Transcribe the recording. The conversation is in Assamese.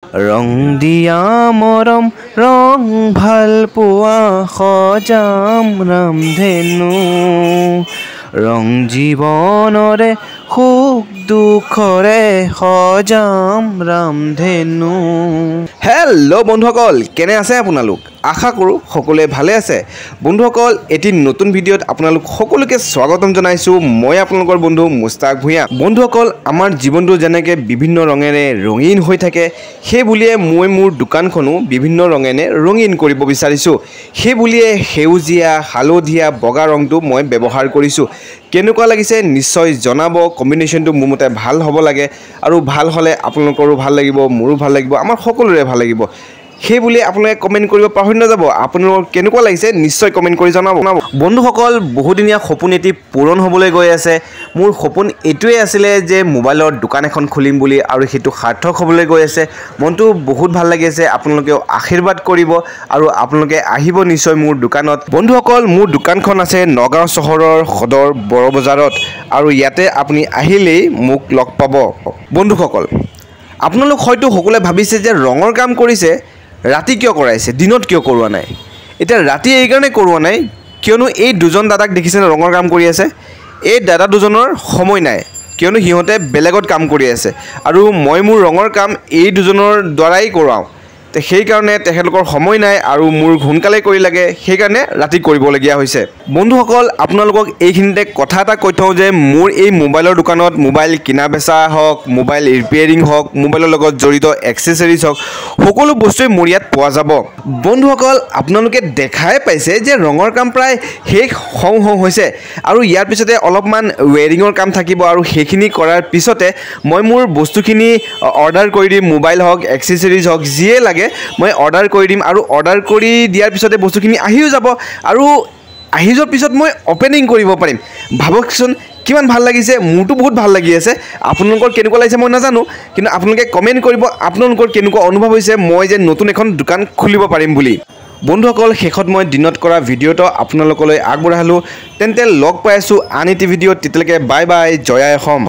ৰং দিয়া মৰম ৰং ভাল পোৱা সজাম ৰামধেনু ৰং জীৱনৰে সুখ দুখৰে সজাম ৰামধেনু। হেল্ল' বন্ধুসকল, কেনে আছে আপোনালোক? আশা কৰোঁ সকলোৱে ভালে আছে। বন্ধুসকল, এটি নতুন ভিডিঅ'ত আপোনালোক সকলোকে স্বাগতম জনাইছোঁ। মই আপোনালোকৰ বন্ধু মুস্তাক ভূঞা। বন্ধুসকল, আমাৰ জীৱনটো যেনেকৈ বিভিন্ন ৰঙেৰে ৰঙীন হৈ থাকে, সেই বুলিয়ে মই মোৰ দোকানখনো বিভিন্ন ৰঙেৰে ৰঙীন কৰিব বিচাৰিছোঁ। সেই বুলিয়ে সেউজীয়া, হালধীয়া, বগা ৰংটো মই ব্যৱহাৰ কৰিছোঁ। কেনেকুৱা লাগিছে নিশ্চয় জনাব। কম্বিনেশ্যনটো মোৰ মতে ভাল হ'ব লাগে, আৰু ভাল হ'লে আপোনালোকৰো ভাল লাগিব, মোৰো ভাল লাগিব, আমাৰ সকলোৰে ভাল লাগিব। সেই বুলি আপোনালোকে কমেণ্ট কৰিব পাহৰি নাযাব। আপোনালোকৰ কেনেকুৱা লাগিছে নিশ্চয় কমেণ্ট কৰি জনাব। বন্ধুসকল, বহুদিনীয়া সপোন এটি পূৰণ হ'বলৈ গৈ আছে। মোৰ সপোন এইটোৱে আছিলে যে মোবাইলৰ দোকান এখন খুলিম বুলি, আৰু সেইটো সাৰ্থক হ'বলৈ গৈ আছে। মনটো বহুত ভাল লাগি আছে। আপোনালোকেও আশীৰ্বাদ কৰিব আৰু আপোনালোকে আহিব নিশ্চয় মোৰ দোকানত। বন্ধুসকল, মোৰ দোকানখন আছে নগাঁও চহৰৰ সদৰ বড় বজাৰত, আৰু ইয়াতে আপুনি আহিলেই মোক লগ পাব। বন্ধুসকল, আপোনালোক হয়তো সকলোৱে ভাবিছে যে ৰঙৰ কাম কৰিছে, ৰাতি কিয় কৰাইছে, দিনত কিয় কৰোৱা নাই? এতিয়া ৰাতি এইকাৰণে কৰোৱা নাই কিয়নো এই দুজন দাদাক দেখিছেনে ৰঙৰ কাম কৰি আছে। এই দাদা দুজনৰ সময় নাই, কিয়নো সিহঁতে বেলেগত কাম কৰি আছে, আৰু মই মোৰ ৰঙৰ কাম এই দুজনৰ দ্বাৰাই কৰাওঁ। সেইকাৰণে তেখেতলোকৰ সময় নাই, আৰু মোৰ সোনকালে কৰি লাগে, সেইকাৰণে ৰাতি কৰিবলগীয়া হৈছে। বন্ধুসকল, আপোনালোকক এইখিনিতে কথা এটা কৈ থওঁ যে মোৰ এই মোবাইলৰ দোকানত মোবাইল কিনা বেচা হওক, মোবাইল ৰিপেয়াৰিং হওক, মোবাইলৰ লগত জড়িত এক্সেচৰিজ হওক, সকলো বস্তুৱে মোৰ ইয়াত পোৱা যাব। বন্ধুসকল, আপোনালোকে দেখাই পাইছে যে ৰঙৰ কাম প্ৰায় শেষ হওঁ হৈছে, আৰু ইয়াৰ পিছতে অলপমান ৱেৰিঙৰ কাম থাকিব, আৰু সেইখিনি কৰাৰ পিছতে মই মোৰ বস্তুখিনি অৰ্ডাৰ কৰি দিম। মোবাইল হওক, এক্সেচৰিজ হওক, যিয়ে লাগে মই অৰ্ডাৰ কৰি দিম, আৰু অৰ্ডাৰ কৰি দিয়াৰ পিছতে বস্তুখিনি আহিও যাব, আৰু আহি যোৱাৰ পিছত মই অপেনিং কৰিব পাৰিম। ভাবকচোন কিমান ভাল লাগিছে। মোৰতো বহুত ভাল লাগি আছে। আপোনালোকৰ কেনেকুৱা লাগিছে মই নাজানো, কিন্তু আপোনালোকে কমেণ্ট কৰিব আপোনালোকৰ কেনেকুৱা অনুভৱ হৈছে মই যে নতুন এখন দোকান খুলিব পাৰিম বুলি। বন্ধুসকল, শেষত মই দিনত কৰা ভিডিঅ'টো আপোনালোকলৈ আগবঢ়ালোঁ। তেন্তে লগ পাই আছোঁ আন এটি ভিডিঅ'ত। তেতিয়ালৈকে বাই বাই, জয় আই অসম।